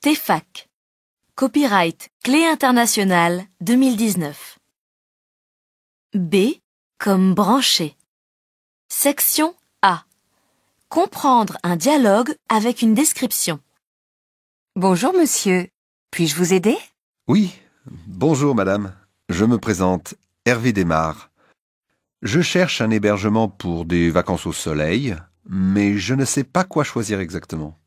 TEFAC. Copyright Clé internationale 2019. B comme brancher. Section A. Comprendre un dialogue avec une description. Bonjour monsieur, puis-je vous aider? Oui, bonjour madame. Je me présente, Hervé Desmar. Je cherche un hébergement pour des vacances au soleil, mais je ne sais pas quoi choisir exactement.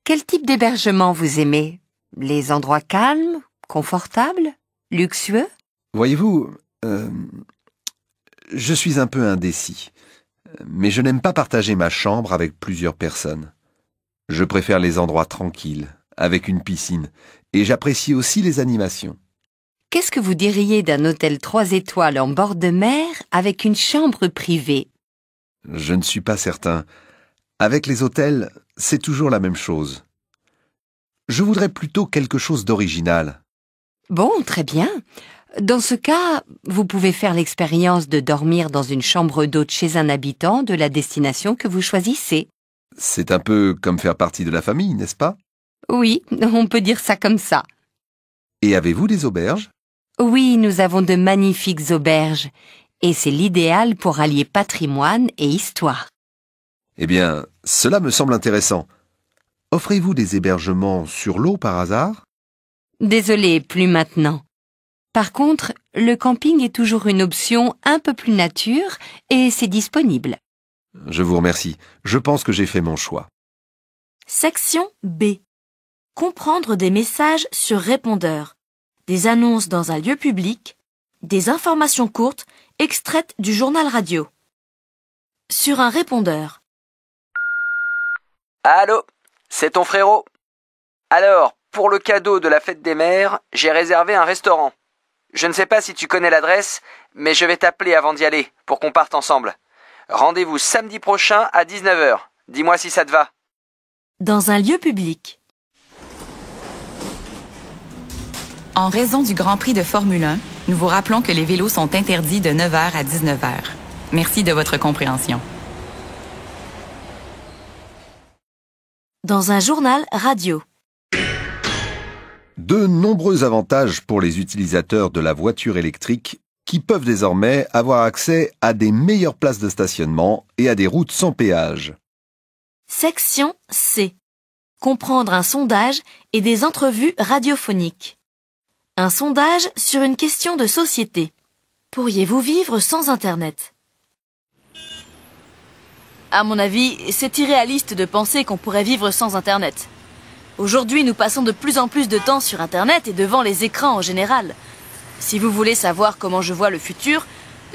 Quel type d'hébergement vous aimez? Les endroits calmes, confortables, luxueux? Voyez-vous, je suis un peu indécis, mais je n'aime pas partager ma chambre avec plusieurs personnes. Je préfère les endroits tranquilles, avec une piscine, et j'apprécie aussi les animations. Qu'est-ce que vous diriez d'un hôtel 3 étoiles en bord de mer avec une chambre privée? Je ne suis pas certain. Avec les hôtels, c'est toujours la même chose. Je voudrais plutôt quelque chose d'original. Bon, très bien. Dans ce cas, vous pouvez faire l'expérience de dormir dans une chambre d'hôte chez un habitant de la destination que vous choisissez. C'est un peu comme faire partie de la famille, n'est-ce pas? Oui, on peut dire ça comme ça. Et avez-vous des auberges? Oui, nous avons de magnifiques auberges. Et c'est l'idéal pour allier patrimoine et histoire. Eh bien, cela me semble intéressant. Offrez-vous des hébergements sur l'eau par hasard? Désolée, plus maintenant. Par contre, le camping est toujours une option un peu plus nature et c'est disponible. Je vous remercie. Je pense que j'ai fait mon choix. Section B. Comprendre des messages sur répondeur. Des annonces dans un lieu public. Des informations courtes extraites du journal radio. Sur un répondeur. Allô, c'est ton frérot. Alors, pour le cadeau de la fête des mères, j'ai réservé un restaurant. Je ne sais pas si tu connais l'adresse, mais je vais t'appeler avant d'y aller, pour qu'on parte ensemble. Rendez-vous samedi prochain à 19h. Dis-moi si ça te va. Dans un lieu public. En raison du Grand Prix de Formule 1, nous vous rappelons que les vélos sont interdits de 9h à 19h. Merci de votre compréhension. Dans un journal radio. De nombreux avantages pour les utilisateurs de la voiture électrique qui peuvent désormais avoir accès à des meilleures places de stationnement et à des routes sans péage. Section C. Comprendre un sondage et des entrevues radiophoniques. Un sondage sur une question de société. Pourriez-vous vivre sans Internet? À mon avis, c'est irréaliste de penser qu'on pourrait vivre sans Internet. Aujourd'hui, nous passons de plus en plus de temps sur Internet et devant les écrans en général. Si vous voulez savoir comment je vois le futur,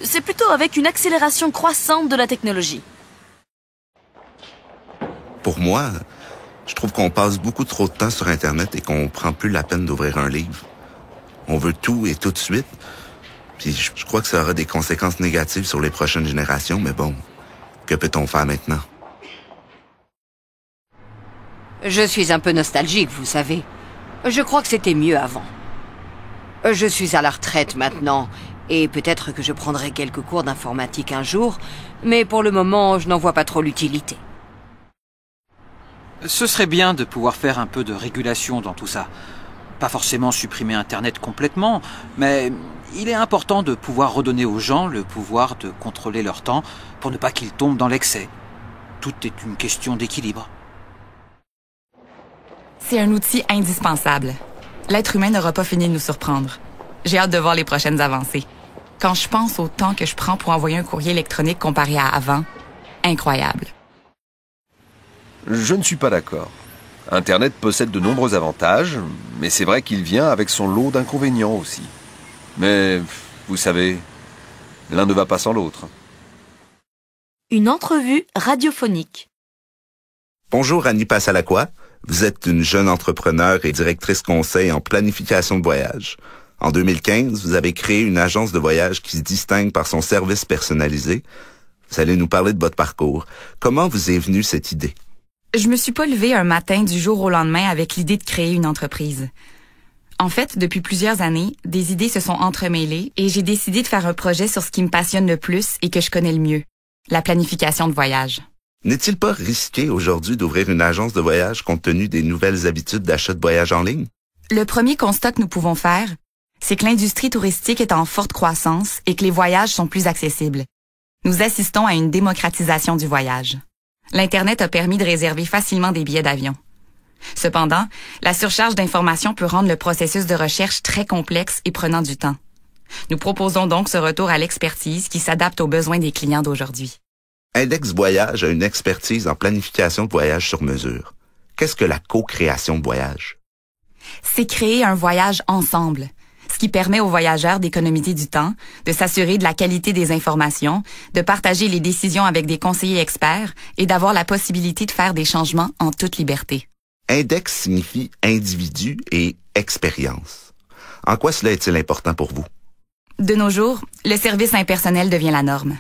c'est plutôt avec une accélération croissante de la technologie. Pour moi, je trouve qu'on passe beaucoup trop de temps sur Internet et qu'on prend plus la peine d'ouvrir un livre. On veut tout et tout de suite. Puis je crois que ça aura des conséquences négatives sur les prochaines générations, mais bon, que peut-on faire maintenant? Je suis un peu nostalgique, vous savez. Je crois que c'était mieux avant. Je suis à la retraite maintenant, et peut-être que je prendrai quelques cours d'informatique un jour, mais pour le moment, je n'en vois pas trop l'utilité. Ce serait bien de pouvoir faire un peu de régulation dans tout ça. Pas forcément supprimer Internet complètement, mais il est important de pouvoir redonner aux gens le pouvoir de contrôler leur temps pour ne pas qu'ils tombent dans l'excès. Tout est une question d'équilibre. C'est un outil indispensable. L'être humain n'aura pas fini de nous surprendre. J'ai hâte de voir les prochaines avancées. Quand je pense au temps que je prends pour envoyer un courrier électronique comparé à avant, incroyable. Je ne suis pas d'accord. Internet possède de nombreux avantages, mais c'est vrai qu'il vient avec son lot d'inconvénients aussi. Mais, vous savez, l'un ne va pas sans l'autre. Une entrevue radiophonique. Bonjour Annie Passalacqua. Vous êtes une jeune entrepreneure et directrice conseil en planification de voyage. En 2015, vous avez créé une agence de voyage qui se distingue par son service personnalisé. Vous allez nous parler de votre parcours. Comment vous est venue cette idée? Je me suis pas levée un matin du jour au lendemain avec l'idée de créer une entreprise. En fait, depuis plusieurs années, des idées se sont entremêlées et j'ai décidé de faire un projet sur ce qui me passionne le plus et que je connais le mieux, la planification de voyage. N'est-il pas risqué aujourd'hui d'ouvrir une agence de voyage compte tenu des nouvelles habitudes d'achat de voyage en ligne? Le premier constat que nous pouvons faire, c'est que l'industrie touristique est en forte croissance et que les voyages sont plus accessibles. Nous assistons à une démocratisation du voyage. L'Internet a permis de réserver facilement des billets d'avion. Cependant, la surcharge d'informations peut rendre le processus de recherche très complexe et prenant du temps. Nous proposons donc ce retour à l'expertise qui s'adapte aux besoins des clients d'aujourd'hui. Index Voyage a une expertise en planification de voyage sur mesure. Qu'est-ce que la co-création de voyage? C'est créer un voyage ensemble, ce qui permet aux voyageurs d'économiser du temps, de s'assurer de la qualité des informations, de partager les décisions avec des conseillers experts et d'avoir la possibilité de faire des changements en toute liberté. Index signifie individu et expérience. En quoi cela est-il important pour vous? De nos jours, le service impersonnel devient la norme.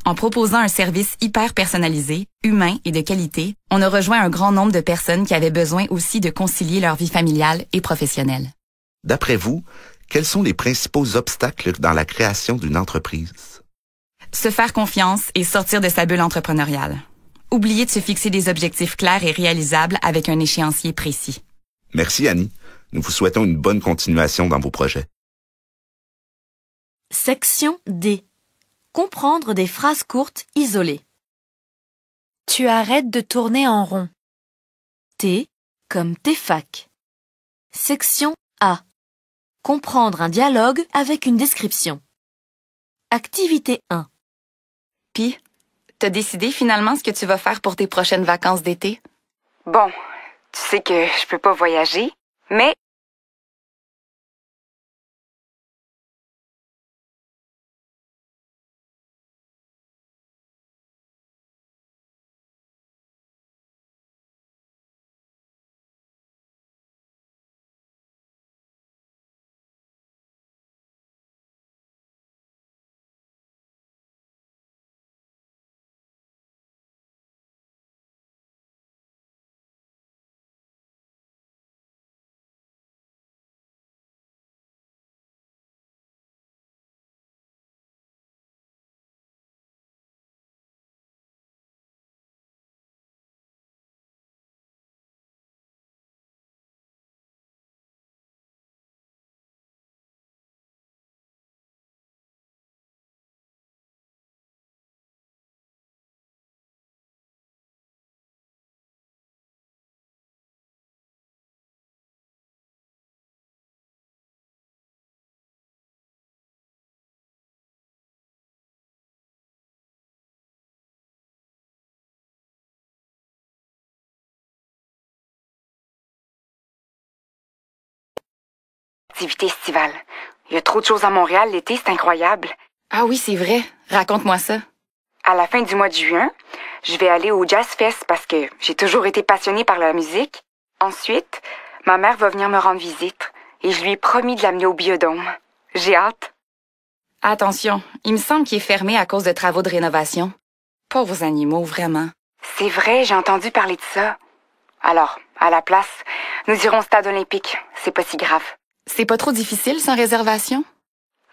En proposant un service hyper personnalisé, humain et de qualité, on a rejoint un grand nombre de personnes qui avaient besoin aussi de concilier leur vie familiale et professionnelle. D'après vous, quels sont les principaux obstacles dans la création d'une entreprise? Se faire confiance et sortir de sa bulle entrepreneuriale. Oubliez de se fixer des objectifs clairs et réalisables avec un échéancier précis. Merci Annie. Nous vous souhaitons une bonne continuation dans vos projets. Section D. Comprendre des phrases courtes isolées. Tu arrêtes de tourner en rond. T comme TEFAC. Section A. Comprendre un dialogue avec une description. Activité 1. Puis, t'as décidé finalement ce que tu vas faire pour tes prochaines vacances d'été? Bon, tu sais que je peux pas voyager, mais activité estivale. Il y a trop de choses à Montréal l'été, c'est incroyable. Ah oui, c'est vrai. Raconte-moi ça. À la fin du mois de juin, je vais aller au Jazz Fest parce que j'ai toujours été passionnée par la musique. Ensuite, ma mère va venir me rendre visite et je lui ai promis de l'amener au Biodôme. J'ai hâte. Attention, il me semble qu'il est fermé à cause de travaux de rénovation. Pauvres animaux, vraiment. C'est vrai, j'ai entendu parler de ça. Alors, à la place, nous irons au stade olympique. C'est pas si grave. C'est pas trop difficile sans réservation?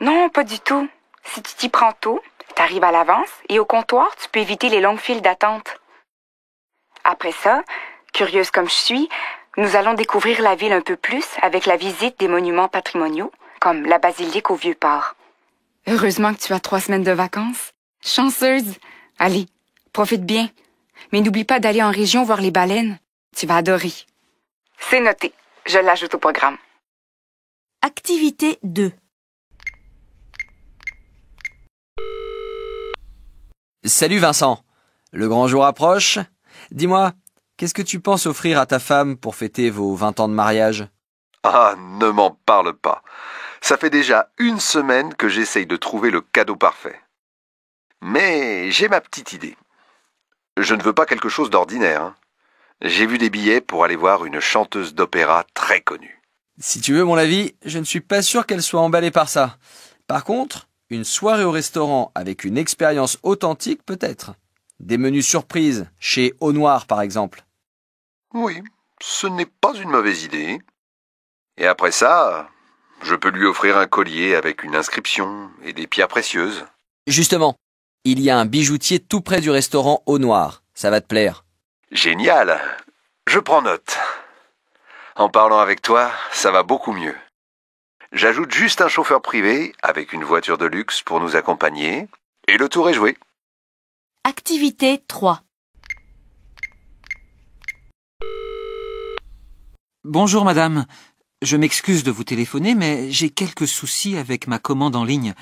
Non, pas du tout. Si tu t'y prends tôt, t'arrives à l'avance et au comptoir, tu peux éviter les longues files d'attente. Après ça, curieuse comme je suis, nous allons découvrir la ville un peu plus avec la visite des monuments patrimoniaux, comme la basilique au Vieux-Port. Heureusement que tu as 3 semaines de vacances. Chanceuse! Allez, profite bien. Mais n'oublie pas d'aller en région voir les baleines. Tu vas adorer. C'est noté. Je l'ajoute au programme. Activité 2. Salut Vincent. Le grand jour approche. Dis-moi, qu'est-ce que tu penses offrir à ta femme pour fêter vos 20 ans de mariage? Ah, ne m'en parle pas. Ça fait déjà 1 semaine que j'essaye de trouver le cadeau parfait. Mais j'ai ma petite idée. Je ne veux pas quelque chose d'ordinaire, hein. J'ai vu des billets pour aller voir une chanteuse d'opéra très connue. Si tu veux mon avis, je ne suis pas sûr qu'elle soit emballée par ça. Par contre, une soirée au restaurant avec une expérience authentique peut-être. Des menus surprises, chez Au Noir par exemple. Oui, ce n'est pas une mauvaise idée. Et après ça, je peux lui offrir un collier avec une inscription et des pierres précieuses. Justement, il y a un bijoutier tout près du restaurant Au Noir. Ça va te plaire. Génial. Je prends note. En parlant avec toi, ça va beaucoup mieux. J'ajoute juste un chauffeur privé avec une voiture de luxe pour nous accompagner et le tour est joué. Activité 3. Bonjour madame. Je m'excuse de vous téléphoner, mais j'ai quelques soucis avec ma commande en ligne.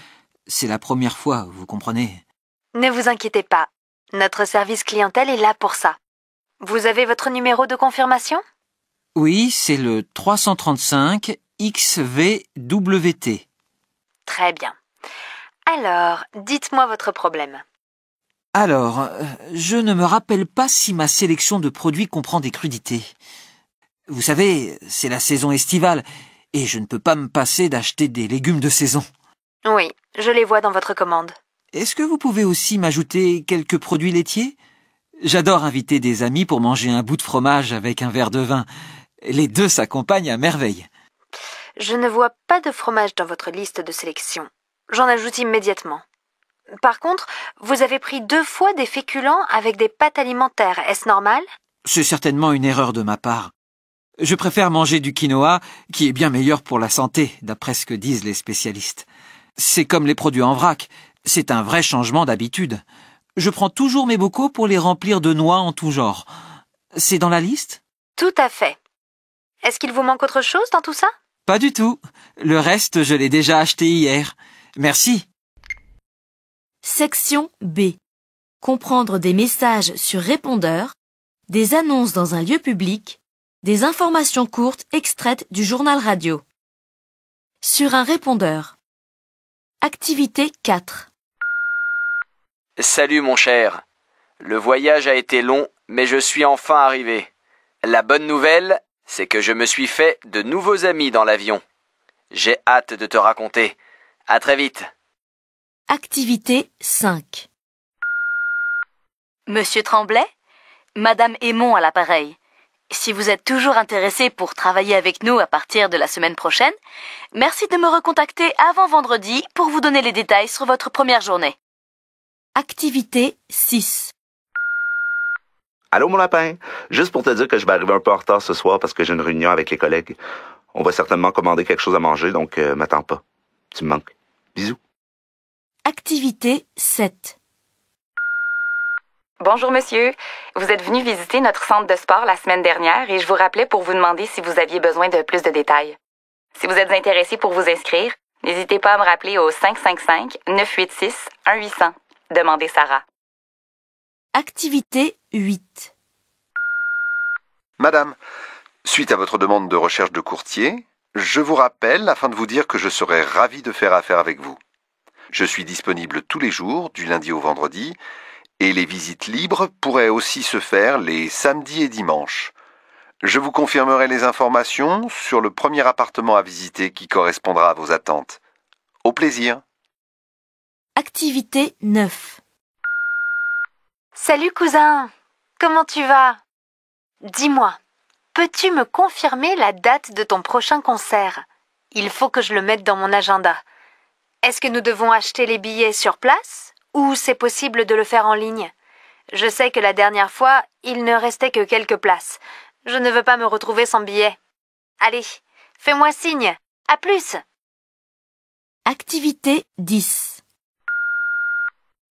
C'est la première fois, vous comprenez. Ne vous inquiétez pas. Notre service clientèle est là pour ça. Vous avez votre numéro de confirmation? Oui, c'est le 335 XVWT. Très bien. Alors, dites-moi votre problème. Alors, je ne me rappelle pas si ma sélection de produits comprend des crudités. Vous savez, c'est la saison estivale, et je ne peux pas me passer d'acheter des légumes de saison. Oui, je les vois dans votre commande. Est-ce que vous pouvez aussi m'ajouter quelques produits laitiers? J'adore inviter des amis pour manger un bout de fromage avec un verre de vin. Les deux s'accompagnent à merveille. Je ne vois pas de fromage dans votre liste de sélection. J'en ajoute immédiatement. Par contre, vous avez pris 2 fois des féculents avec des pâtes alimentaires. Est-ce normal? C'est certainement une erreur de ma part. Je préfère manger du quinoa, qui est bien meilleur pour la santé, d'après ce que disent les spécialistes. C'est comme les produits en vrac, c'est un vrai changement d'habitude. Je prends toujours mes bocaux pour les remplir de noix en tout genre. C'est dans la liste? Tout à fait. Est-ce qu'il vous manque autre chose dans tout ça? Pas du tout. Le reste, je l'ai déjà acheté hier. Merci. Section B. Comprendre des messages sur répondeur, des annonces dans un lieu public, des informations courtes extraites du journal radio. Sur un répondeur. Activité 4. Salut mon cher. Le voyage a été long, mais je suis enfin arrivé. La bonne nouvelle, c'est que je me suis fait de nouveaux amis dans l'avion. J'ai hâte de te raconter. À très vite. Activité 5. Monsieur Tremblay, Madame Aymon à l'appareil. Si vous êtes toujours intéressé pour travailler avec nous à partir de la semaine prochaine, merci de me recontacter avant vendredi pour vous donner les détails sur votre première journée. Activité 6. Allô, mon lapin? Juste pour te dire que je vais arriver un peu en retard ce soir parce que j'ai une réunion avec les collègues. On va certainement commander quelque chose à manger, donc m'attends pas. Tu me manques. Bisous. Activité 7. Bonjour monsieur, vous êtes venu visiter notre centre de sport la semaine dernière et je vous rappelais pour vous demander si vous aviez besoin de plus de détails. Si vous êtes intéressé pour vous inscrire, n'hésitez pas à me rappeler au 555-986-1800. Demandez Sarah. Activité 8. Madame, suite à votre demande de recherche de courtier, je vous rappelle afin de vous dire que je serai ravi de faire affaire avec vous. Je suis disponible tous les jours, du lundi au vendredi, et les visites libres pourraient aussi se faire les samedis et dimanches. Je vous confirmerai les informations sur le premier appartement à visiter qui correspondra à vos attentes. Au plaisir. Activité 9. Salut cousin, comment tu vas? Dis-moi, peux-tu me confirmer la date de ton prochain concert? Il faut que je le mette dans mon agenda. Est-ce que nous devons acheter les billets sur place ou c'est possible de le faire en ligne? Je sais que la dernière fois, il ne restait que quelques places. Je ne veux pas me retrouver sans billet. Allez, fais-moi signe. À plus! Activité 10.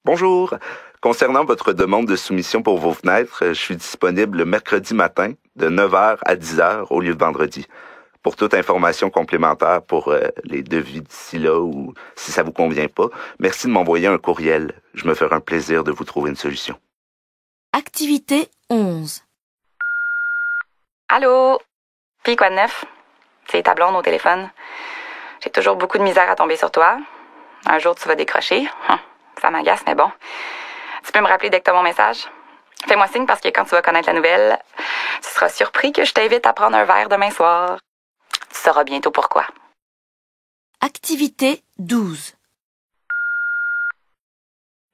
Bonjour. Concernant votre demande de soumission pour vos fenêtres, je suis disponible le mercredi matin de 9h à 10h au lieu de vendredi. Pour toute information complémentaire pour les devis d'ici là ou si ça vous convient pas, merci de m'envoyer un courriel. Je me ferai un plaisir de vous trouver une solution. Activité 11. Allô? Puis quoi de neuf? C'est ta blonde au téléphone. J'ai toujours beaucoup de misère à tomber sur toi. Un jour, tu vas décrocher. Ça m'agace, mais bon. Tu peux me rappeler dès que tu as mon message? Fais-moi signe parce que quand tu vas connaître la nouvelle, tu seras surpris que je t'invite à prendre un verre demain soir. Tu sauras bientôt pourquoi. Activité 12.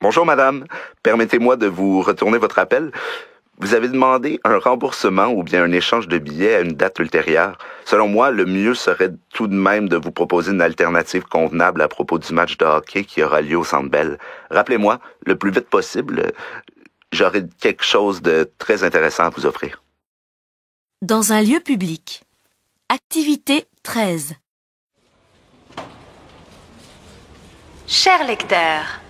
Bonjour madame, permettez-moi de vous retourner votre appel. Vous avez demandé un remboursement ou bien un échange de billets à une date ultérieure. Selon moi, le mieux serait tout de même de vous proposer une alternative convenable à propos du match de hockey qui aura lieu au Centre Bell. Rappelez-moi, le plus vite possible. j'aurai quelque chose de très intéressant à vous offrir. Dans un lieu public. Activité 13. Chers lecteurs,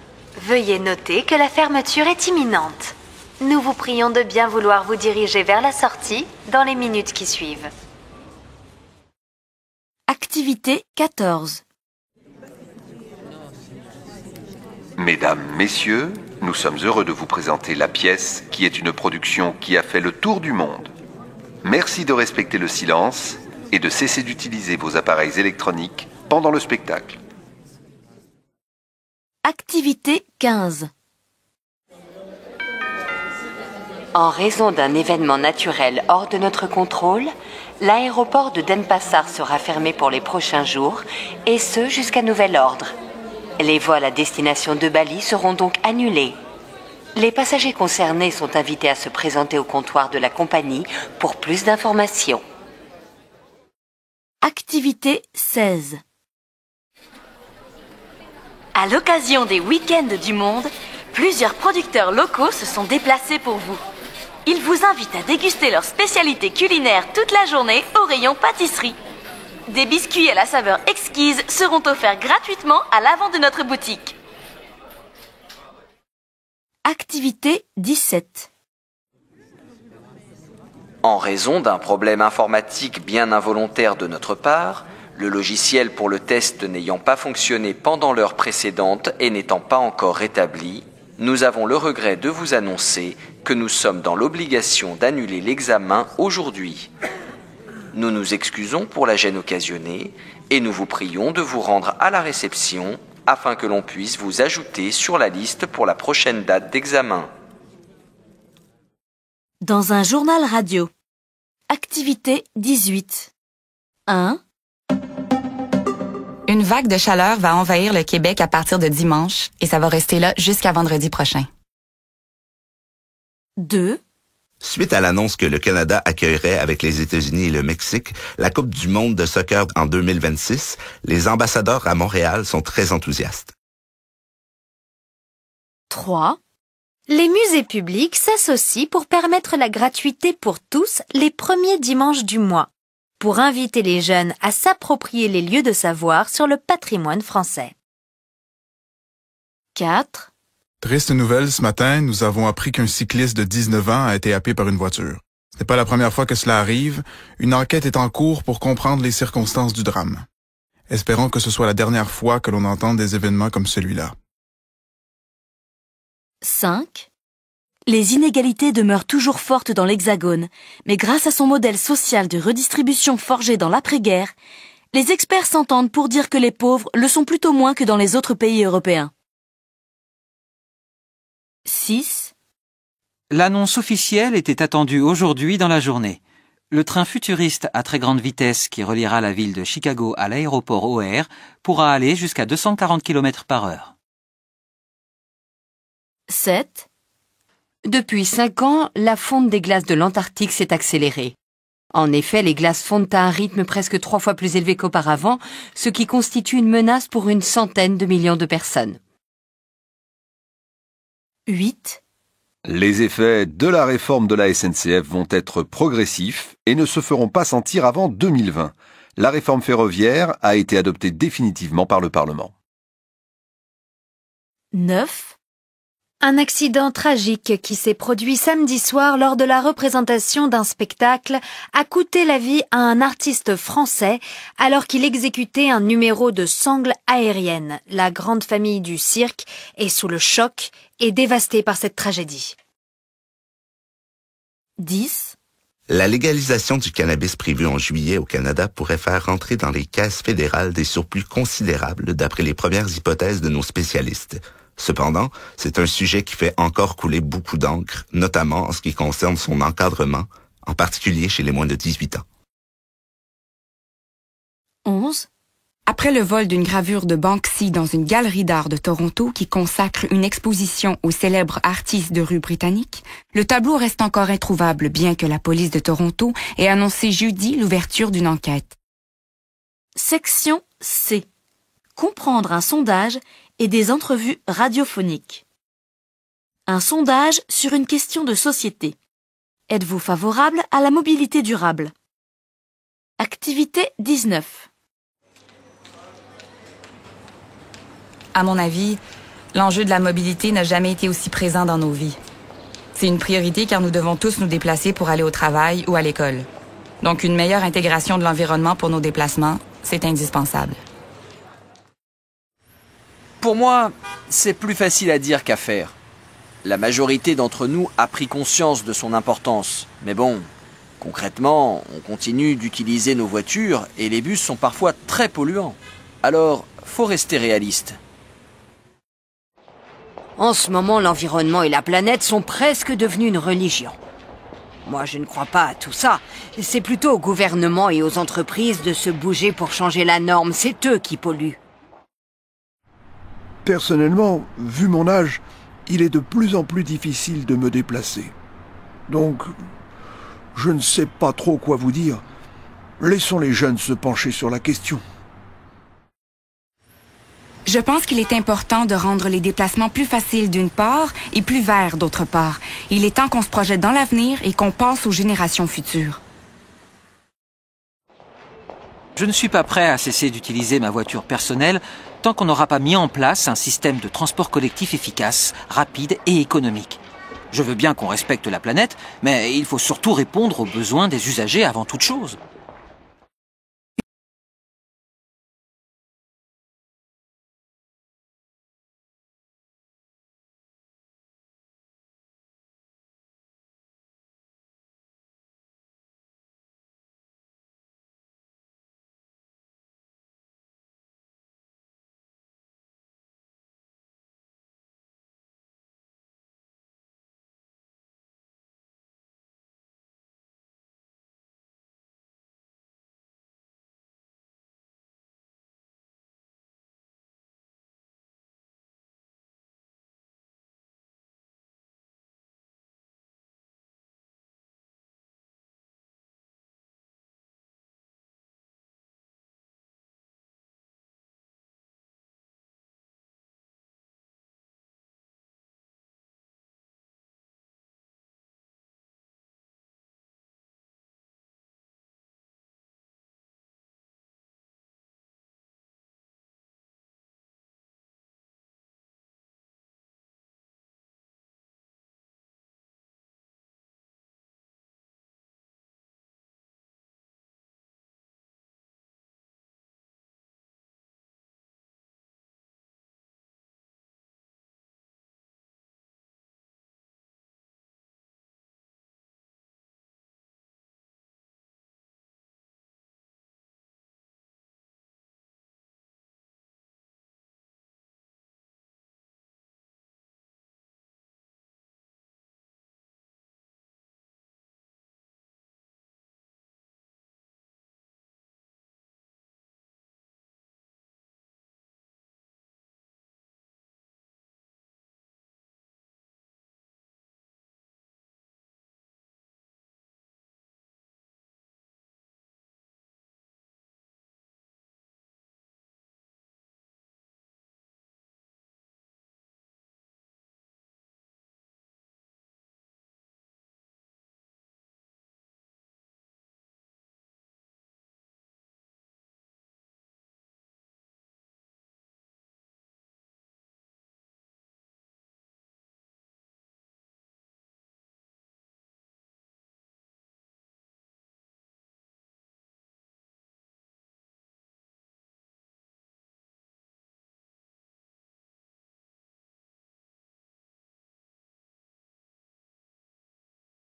veuillez noter que la fermeture est imminente. Nous vous prions de bien vouloir vous diriger vers la sortie dans les minutes qui suivent. Activité 14. Mesdames, Messieurs, nous sommes heureux de vous présenter La Pièce, qui est une production qui a fait le tour du monde. Merci de respecter le silence et de cesser d'utiliser vos appareils électroniques pendant le spectacle. Activité 15. En raison d'un événement naturel hors de notre contrôle, l'aéroport de Denpasar sera fermé pour les prochains jours, et ce jusqu'à nouvel ordre. Les vols à destination de Bali seront donc annulés. Les passagers concernés sont invités à se présenter au comptoir de la compagnie pour plus d'informations. Activité 16. À l'occasion des week-ends du monde, plusieurs producteurs locaux se sont déplacés pour vous. Ils vous invitent à déguster leurs spécialités culinaires toute la journée au rayon pâtisserie. Des biscuits à la saveur exquise seront offerts gratuitement à l'avant de notre boutique. Activité 17. En raison d'un problème informatique bien involontaire de notre part, le logiciel pour le test n'ayant pas fonctionné pendant l'heure précédente et n'étant pas encore rétabli, nous avons le regret de vous annoncer que nous sommes dans l'obligation d'annuler l'examen aujourd'hui. Nous nous excusons pour la gêne occasionnée et nous vous prions de vous rendre à la réception afin que l'on puisse vous ajouter sur la liste pour la prochaine date d'examen. Dans un journal radio. Activité 18. 1. Une vague de chaleur va envahir le Québec à partir de dimanche et ça va rester là jusqu'à vendredi prochain. 2. Suite à l'annonce que le Canada accueillerait avec les États-Unis et le Mexique la Coupe du monde de soccer en 2026, les ambassadeurs à Montréal sont très enthousiastes. 3. Les musées publics s'associent pour permettre la gratuité pour tous les premiers dimanches du mois, pour inviter les jeunes à s'approprier les lieux de savoir sur le patrimoine français. 4. Triste nouvelle, ce matin, nous avons appris qu'un cycliste de 19 ans a été happé par une voiture. Ce n'est pas la première fois que cela arrive. Une enquête est en cours pour comprendre les circonstances du drame. Espérons que ce soit la dernière fois que l'on entende des événements comme celui-là. 5. Les inégalités demeurent toujours fortes dans l'Hexagone, mais grâce à son modèle social de redistribution forgé dans l'après-guerre, les experts s'entendent pour dire que les pauvres le sont plutôt moins que dans les autres pays européens. 6. L'annonce officielle était attendue aujourd'hui dans la journée. Le train futuriste à très grande vitesse qui reliera la ville de Chicago à l'aéroport O'Hare pourra aller jusqu'à 240 km/h. 7. Depuis 5 ans, la fonte des glaces de l'Antarctique s'est accélérée. En effet, les glaces fondent à un rythme presque 3 fois plus élevé qu'auparavant, ce qui constitue une menace pour une centaine de millions de personnes. 8. Les effets de la réforme de la SNCF vont être progressifs et ne se feront pas sentir avant 2020. La réforme ferroviaire a été adoptée définitivement par le Parlement. 9. Un accident tragique qui s'est produit samedi soir lors de la représentation d'un spectacle a coûté la vie à un artiste français alors qu'il exécutait un numéro de sangle aérienne. La grande famille du cirque est sous le choc et dévastée par cette tragédie. 10. La légalisation du cannabis prévue en juillet au Canada pourrait faire rentrer dans les caisses fédérales des surplus considérables d'après les premières hypothèses de nos spécialistes. Cependant, c'est un sujet qui fait encore couler beaucoup d'encre, notamment en ce qui concerne son encadrement, en particulier chez les moins de 18 ans. 11. Après le vol d'une gravure de Banksy dans une galerie d'art de Toronto qui consacre une exposition aux célèbres artistes de rue britanniques, le tableau reste encore introuvable bien que la police de Toronto ait annoncé jeudi l'ouverture d'une enquête. Section C. Comprendre un sondage et des entrevues radiophoniques. Un sondage sur une question de société. Êtes-vous favorable à la mobilité durable? Activité 19. À mon avis, l'enjeu de la mobilité n'a jamais été aussi présent dans nos vies. C'est une priorité car nous devons tous nous déplacer pour aller au travail ou à l'école. Donc une meilleure intégration de l'environnement pour nos déplacements, c'est indispensable. Pour moi, c'est plus facile à dire qu'à faire. La majorité d'entre nous a pris conscience de son importance. Mais bon, concrètement, on continue d'utiliser nos voitures et les bus sont parfois très polluants. Alors, faut rester réaliste. En ce moment, l'environnement et la planète sont presque devenus une religion. Moi, je ne crois pas à tout ça. C'est plutôt au gouvernement et aux entreprises de se bouger pour changer la norme. C'est eux qui polluent. Personnellement, vu mon âge, il est de plus en plus difficile de me déplacer. Donc, je ne sais pas trop quoi vous dire. Laissons les jeunes se pencher sur la question. Je pense qu'il est important de rendre les déplacements plus faciles d'une part et plus verts d'autre part. Il est temps qu'on se projette dans l'avenir et qu'on pense aux générations futures. Je ne suis pas prêt à cesser d'utiliser ma voiture personnelle tant qu'on n'aura pas mis en place un système de transport collectif efficace, rapide et économique. Je veux bien qu'on respecte la planète, mais il faut surtout répondre aux besoins des usagers avant toute chose.